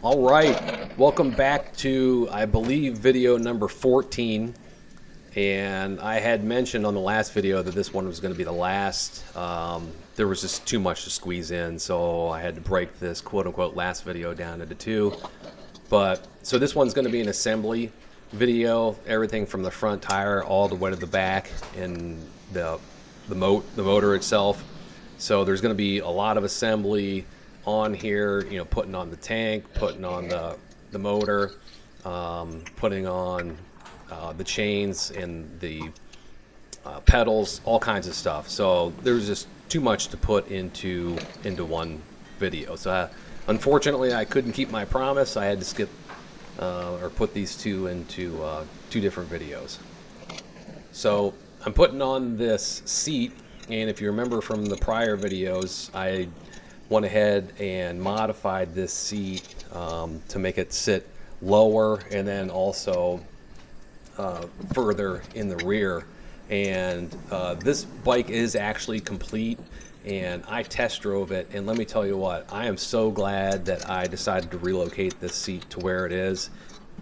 All right, welcome back to, I believe, video number 14. And I had mentioned on the last video that this one was going to be the last. There was just too much to squeeze in, so I had to break this quote-unquote last video down into two. But so this one's going to be an assembly video, everything from the front tire all the way to the back and the motor itself. So there's going to be a lot of assembly on here, you know, putting on the tank, putting on the motor, putting on the chains and the pedals, all kinds of stuff. So there's just too much to put into one video. So unfortunately, I couldn't keep my promise. I had to skip or put these two into two different videos. So I'm putting on this seat, and if you remember from the prior videos, I went ahead and modified this seat to make it sit lower and then also further in the rear. And this bike is actually complete, and I test drove it, and let me tell you what, I am so glad that I decided to relocate this seat to where it is.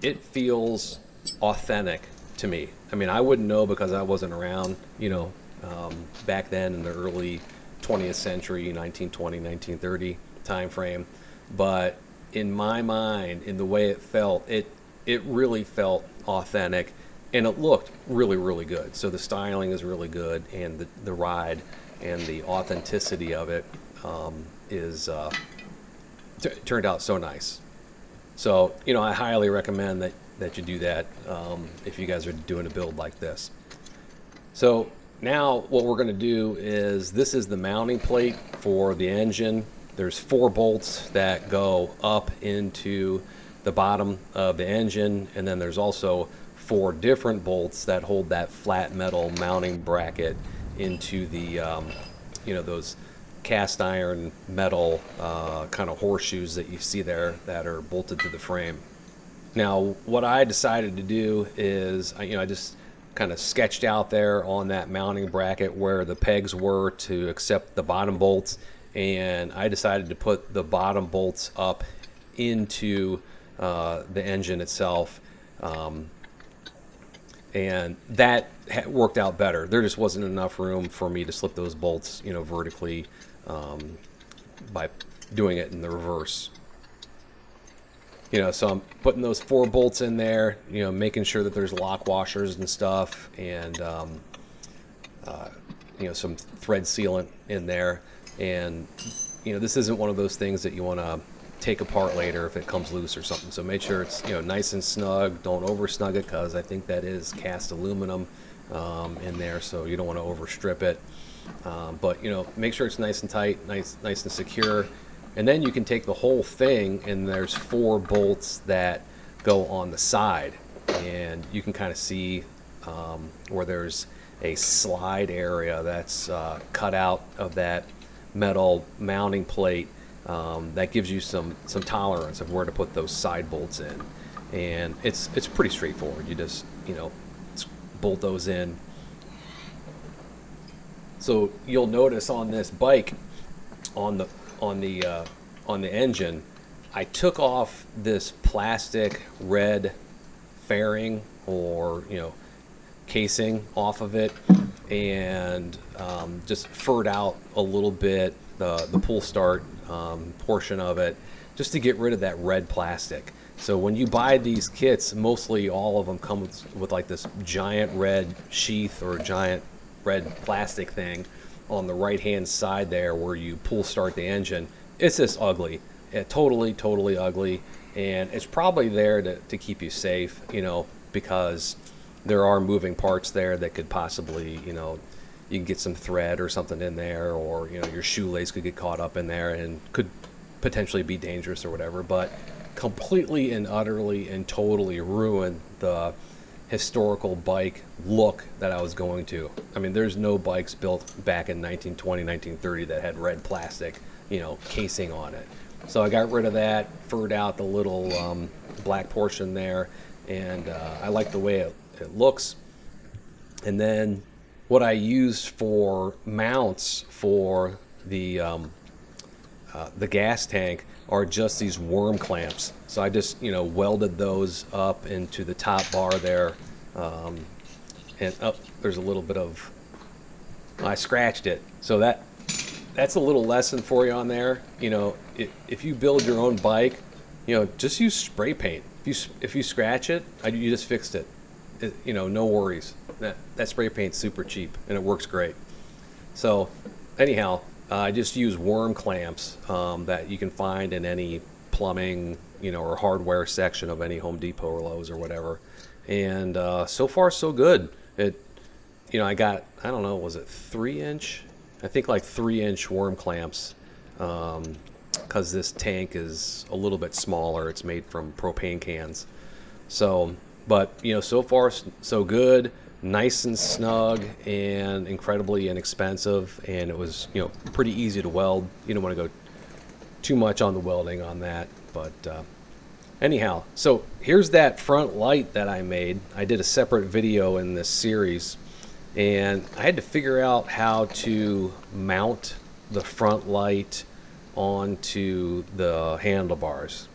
It feels authentic to me. I mean, I wouldn't know because I wasn't around, you know, back then in the early 20th century, 1920, 1930 time frame. But in my mind, in the way it felt, it really felt authentic, and it looked really, really good. So the styling is really good, and the ride and the authenticity of it turned out so nice. So, you know, I highly recommend that you do that if you guys are doing a build like this. So now what we're going to do is, this is the mounting plate for the engine. There's 4 bolts that go up into the bottom of the engine, and then there's also 4 different bolts that hold that flat metal mounting bracket into the you know, those cast iron metal kind of horseshoes that you see there that are bolted to the frame. Now what I decided to do is I just kind of sketched out there on that mounting bracket where the pegs were to accept the bottom bolts, and I decided to put the bottom bolts up into the engine itself, and that worked out better. There just wasn't enough room for me to slip those bolts, you know, vertically by doing it in the reverse. You know, so I'm putting those 4 bolts in there, you know, making sure that there's lock washers and stuff, and you know, some thread sealant in there. And you know, this isn't one of those things that you want to take apart later if it comes loose or something. So make sure it's, you know, nice and snug. Don't over snug it, because I think that is cast aluminum in there, so you don't want to overstrip it. But you know, make sure it's nice and tight, nice and secure. And then you can take the whole thing, and there's 4 bolts that go on the side, and you can kind of see where there's a slide area that's cut out of that metal mounting plate. That gives you some tolerance of where to put those side bolts in, and it's pretty straightforward. You just, you know, bolt those in. So you'll notice on this bike, on the engine, I took off this plastic red fairing, or, you know, casing off of it, and just furred out a little bit the pull start portion of it, just to get rid of that red plastic. So when you buy these kits, mostly all of them come with like this giant red sheath or giant red plastic thing on the right hand side there where you pull start the engine. It's just ugly. Totally ugly, and it's probably there to keep you safe, you know, because there are moving parts there that could possibly, you know, you can get some thread or something in there, or, you know, your shoelace could get caught up in there and could potentially be dangerous or whatever. But completely and utterly and totally ruin the historical bike look that I was going to. I mean, there's no bikes built back in 1920, 1930 that had red plastic, you know, casing on it. So I got rid of that, furred out the little black portion there, and I like the way it looks. And then what I used for mounts for the the gas tank are just these worm clamps. So I just, you know, welded those up into the top bar there. And there's a little bit of, I scratched it. So that's a little lesson for you on there. You know, if you build your own bike, you know, just use spray paint. If you scratch it, you just fixed it. You know, no worries. That spray paint's super cheap and it works great. So anyhow, I just use worm clamps that you can find in any plumbing, you know, or hardware section of any Home Depot or Lowe's or whatever. And so far so good. You know, I got, I don't know, was it 3-inch? I think like 3-inch worm clamps, because this tank is a little bit smaller. It's made from propane cans. So, but you know, so far so good. Nice and snug and incredibly inexpensive, and it was, you know, pretty easy to weld. You don't want to go too much on the welding on that, but anyhow, so here's that front light that I made. I did a separate video in this series, and I had to figure out how to mount the front light onto the handlebars.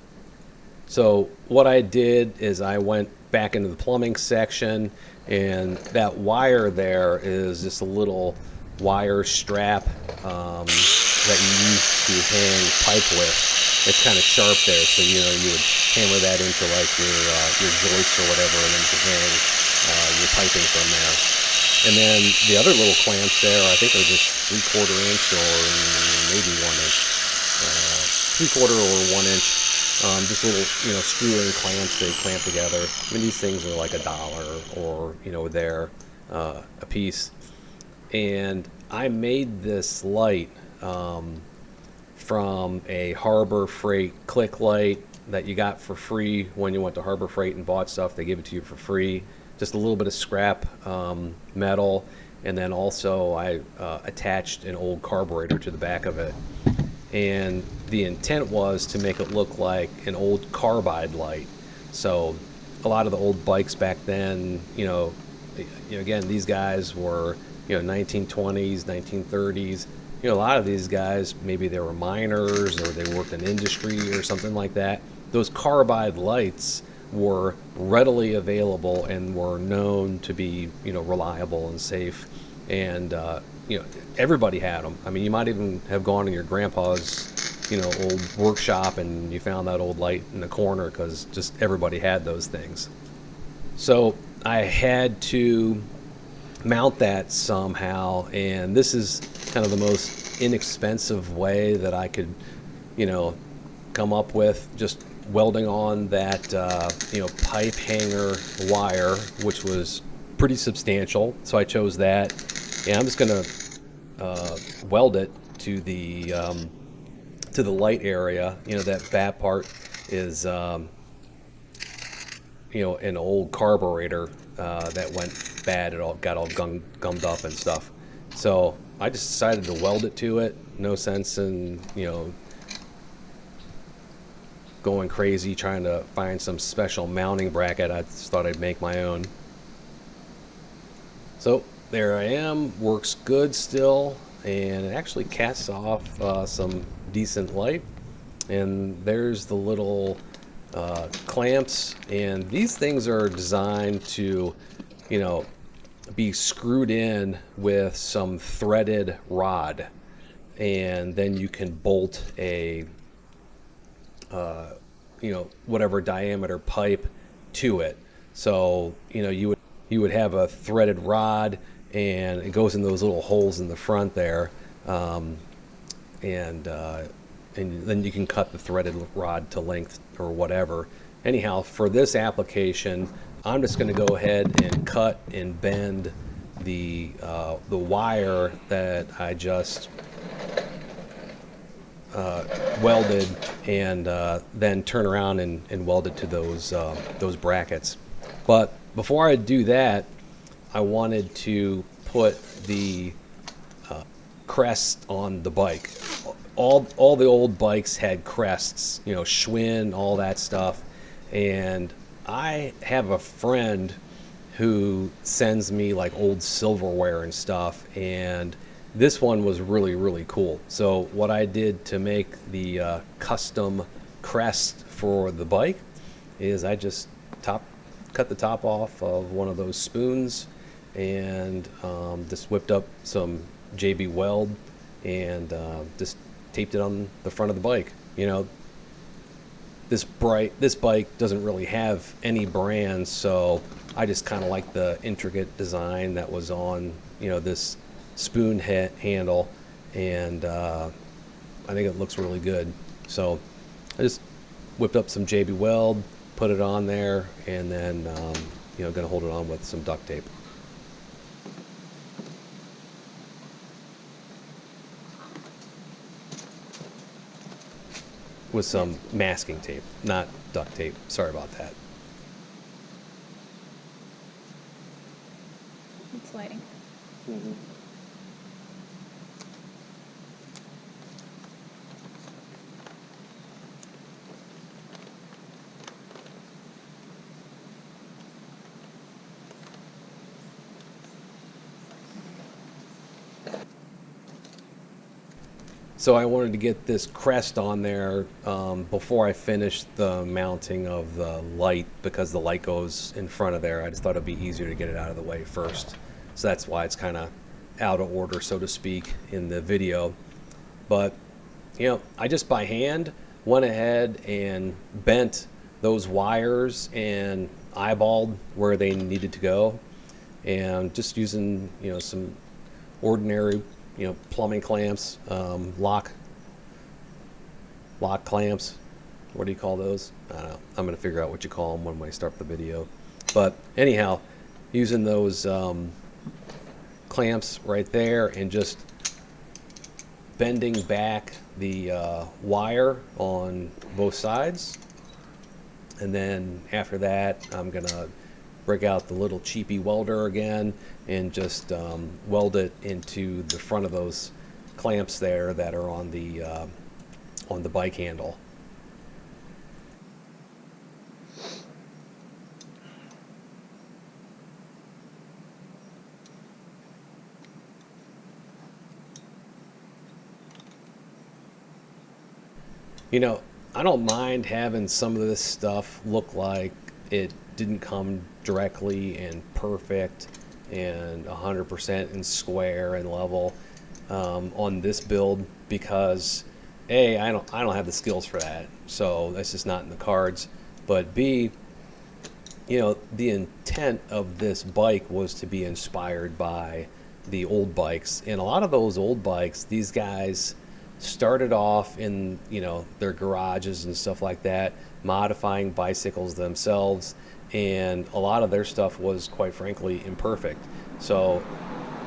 So what I did is I went back into the plumbing section, and that wire there is just a little wire strap that you use to hang pipe with. It's kind of sharp there, so you know, you would hammer that into like your joist or whatever, and then you can hang your piping from there. And then the other little clamps there, I think they're just 3/4 inch or maybe 1 inch, 3/4 or 1 inch. Just little, you know, screw-in clamps they clamp together. I mean, these things are like $1 or, you know, they're a piece. And I made this light from a Harbor Freight click light that you got for free when you went to Harbor Freight and bought stuff. They give it to you for free. Just a little bit of scrap metal, and then also I attached an old carburetor to the back of it. And the intent was to make it look like an old carbide light. So a lot of the old bikes back then, you know, again, these guys were, you know, 1920s, 1930s. You know, a lot of these guys, maybe they were miners or they worked in industry or something like that. Those carbide lights were readily available and were known to be, you know, reliable and safe. And, you know, everybody had them. I mean, you might even have gone to your grandpa's, you know, old workshop and you found that old light in the corner, because just everybody had those things. So I had to mount that somehow, and this is kind of the most inexpensive way that I could, you know, come up with, just welding on that, you know, pipe hanger wire, which was pretty substantial. So I chose that, and I'm just gonna weld it to the light area. You know, that bad part is, you know, an old carburetor that went bad. It all got all gummed up and stuff. So I just decided to weld it to it. No sense in, you know, going crazy trying to find some special mounting bracket. I just thought I'd make my own. So there I am. Works good still, and it actually casts off some decent light. And there's the little clamps, and these things are designed to, you know, be screwed in with some threaded rod, and then you can bolt a you know, whatever diameter pipe to it. So, you know, you would have a threaded rod, and it goes in those little holes in the front there, and then you can cut the threaded rod to length or whatever. Anyhow, for this application, I'm just going to go ahead and cut and bend the wire that I just welded, and then turn around and weld it to those brackets. But before I do that, I wanted to put the crest on the bike. All the old bikes had crests, you know, Schwinn, all that stuff. And I have a friend who sends me like old silverware and stuff, and this one was really cool. So what I did to make the custom crest for the bike is I just cut the top off of one of those spoons and just whipped up some JB Weld and just taped it on the front of the bike. You know, this bike doesn't really have any brands, so I just kind of like the intricate design that was on, you know, this spoon handle, and I think it looks really good. So I just whipped up some JB Weld, put it on there, and then you know, gonna hold it on with some duct tape. With some masking tape, not duct tape. Sorry about that. It's lighting. Mm-hmm. So I wanted to get this crest on there before I finished the mounting of the light, because the light goes in front of there. I just thought it'd be easier to get it out of the way first. So that's why it's kind of out of order, so to speak, in the video. But, you know, I just by hand went ahead and bent those wires and eyeballed where they needed to go. And just using, you know, some ordinary, you know, plumbing clamps, lock clamps. What do you call those? I don't know. I'm gonna figure out what you call them when I start the video. But anyhow, using those clamps right there and just bending back the wire on both sides, and then after that I'm gonna break out the little cheapy welder again and just weld it into the front of those clamps there that are on the bike handle. You know, I don't mind having some of this stuff look like it didn't come directly and perfect and 100% and square and level on this build, because A, I don't have the skills for that, so that's just not in the cards. But B, you know, the intent of this bike was to be inspired by the old bikes, and a lot of those old bikes, these guys started off in, you know, their garages and stuff like that, modifying bicycles themselves, and a lot of their stuff was, quite frankly, imperfect. So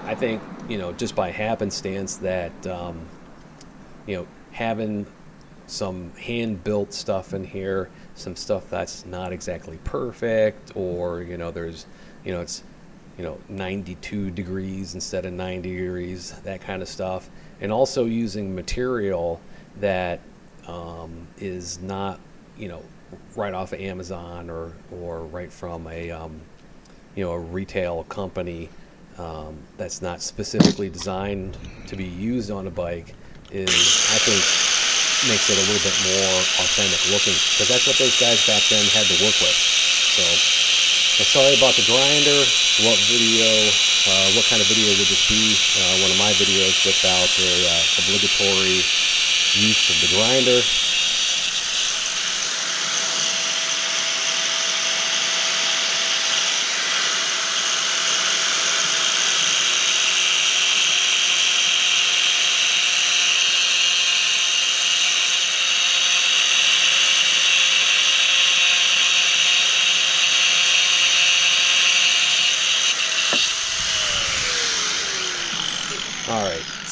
I think, you know, just by happenstance that you know, having some hand-built stuff in here, some stuff that's not exactly perfect, or, you know, there's, you know, it's, you know, 92 degrees instead of 90 degrees, that kind of stuff. And also using material that is not, you know, right off of Amazon or right from a, you know, a retail company that's not specifically designed to be used on a bike, is, I think, makes it a little bit more authentic looking, because that's what those guys back then had to work with. So I'm sorry about the grinder. What kind of video would this be? One of my videos without the obligatory use of the grinder.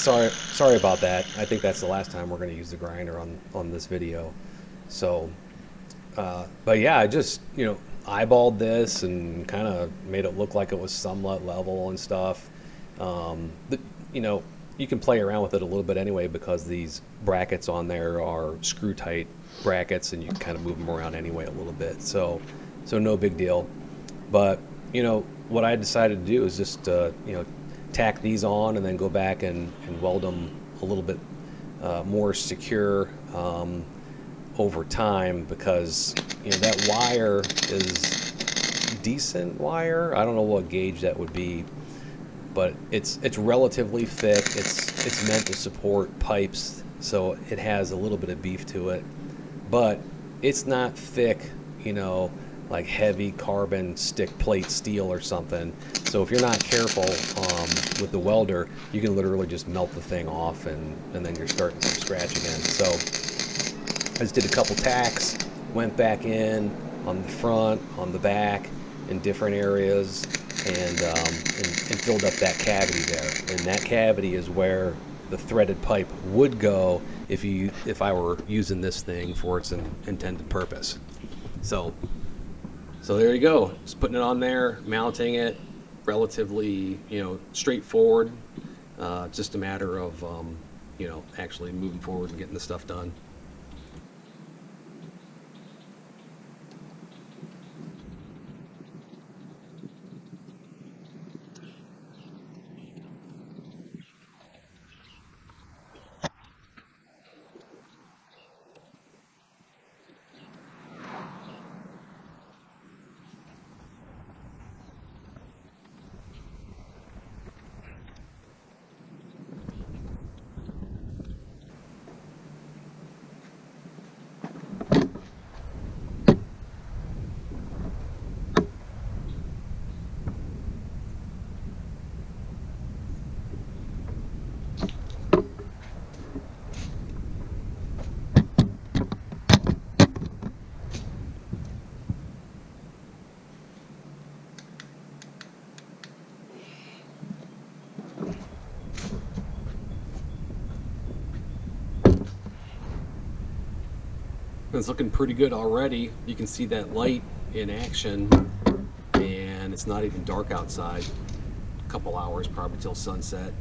All right, sorry about that. I think that's the last time we're going to use the grinder on this video. So, but yeah, I just, you know, eyeballed this and kind of made it look like it was somewhat level and stuff. You know, you can play around with it a little bit anyway, because these brackets on there are screw tight brackets, and you can kind of move them around anyway a little bit. So no big deal. But, you know, what I decided to do is just, you know, tack these on and then go back and weld them a little bit more secure over time, because that wire is decent wire. I don't know what gauge that would be, but it's relatively thick. It's meant to support pipes, so it has a little bit of beef to it, but it's not thick, like heavy carbon stick plate steel or something. So if you're not careful with the welder, you can literally just melt the thing off, and then you're starting from scratch again. So I just did a couple tacks, went back in on the front, on the back, in different areas, and filled up that cavity there. And that cavity is where the threaded pipe would go if I were using this thing for its intended purpose. So there you go. Just putting it on there, mounting it, relatively straightforward. Just a matter of actually moving forward and getting the stuff done. It's looking pretty good already. You can see that light in action, and it's not even dark outside. A couple hours probably till sunset.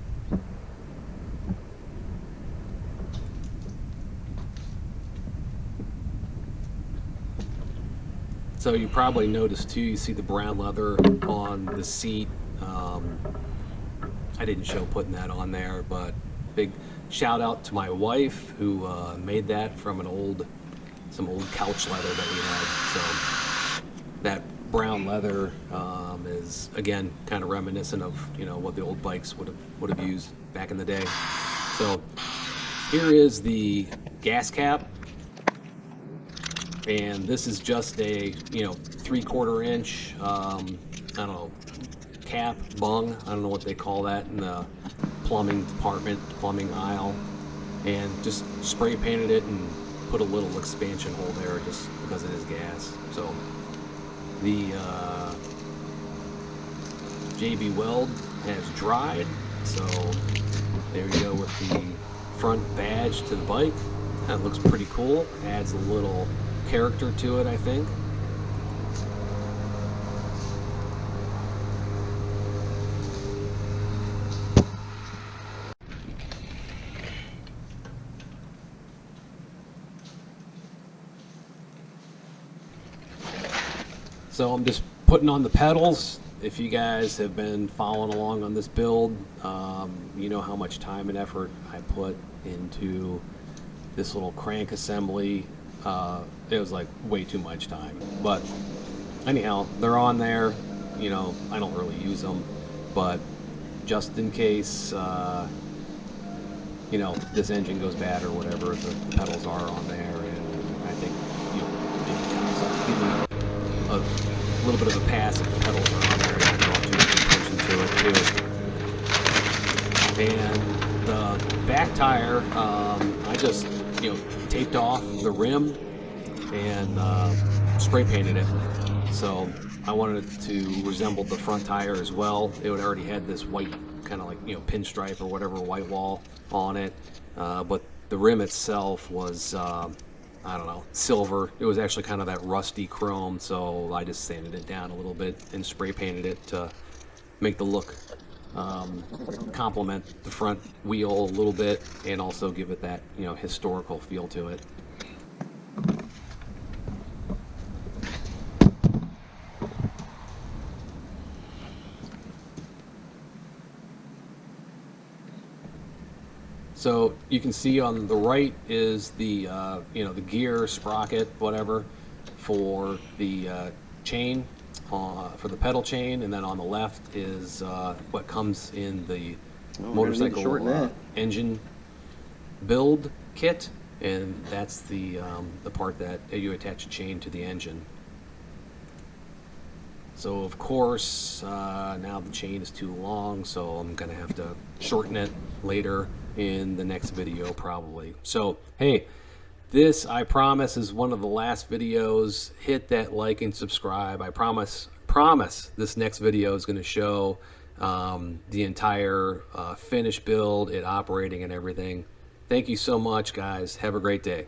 So you probably noticed too, you see the brown leather on the seat. I didn't show putting that on there, but big shout out to my wife who made that from some old couch leather that we had. So that brown leather is again kind of reminiscent of what the old bikes would have used back in the day. So here is the gas cap, and this is just a 3/4 inch I don't know, cap, bung, I don't know what they call that in the plumbing department, plumbing aisle, and just spray painted it and put a little expansion hole there just because it is gas. So the JB weld has dried, so there you go with the front badge to the bike. That looks pretty cool, adds a little character to it, I think. So I'm just putting on the pedals. If you guys have been following along on this build, you know how much time and effort I put into this little crank assembly. It was like way too much time. But anyhow, they're on there. I don't really use them, but just in case, this engine goes bad or whatever, the pedals are on there, and I think maybe kind of give me a little bit of a pass if the pedals are on there, and I'll do attention to it too. And the back tire, I just taped off the rim and spray painted it. So I wanted it to resemble the front tire as well. It already had this white kind of like pinstripe or whatever white wall on it, but the rim itself was I don't know, silver. It was actually kind of that rusty chrome, so I just sanded it down a little bit and spray painted it to make the look complement the front wheel a little bit and also give it that historical feel to it. So you can see on the right is the the gear sprocket, whatever, for the chain, for the pedal chain, and then on the left is what comes in the motorcycle engine build kit, and that's the part that you attach a chain to the engine. So of course now the chain is too long, so I'm gonna have to shorten it later in the next video probably. So hey, this, I promise, is one of the last videos. Hit that like and subscribe. I promise this next video is going to show the entire finished build, it operating and everything. Thank you so much, guys. Have a great day.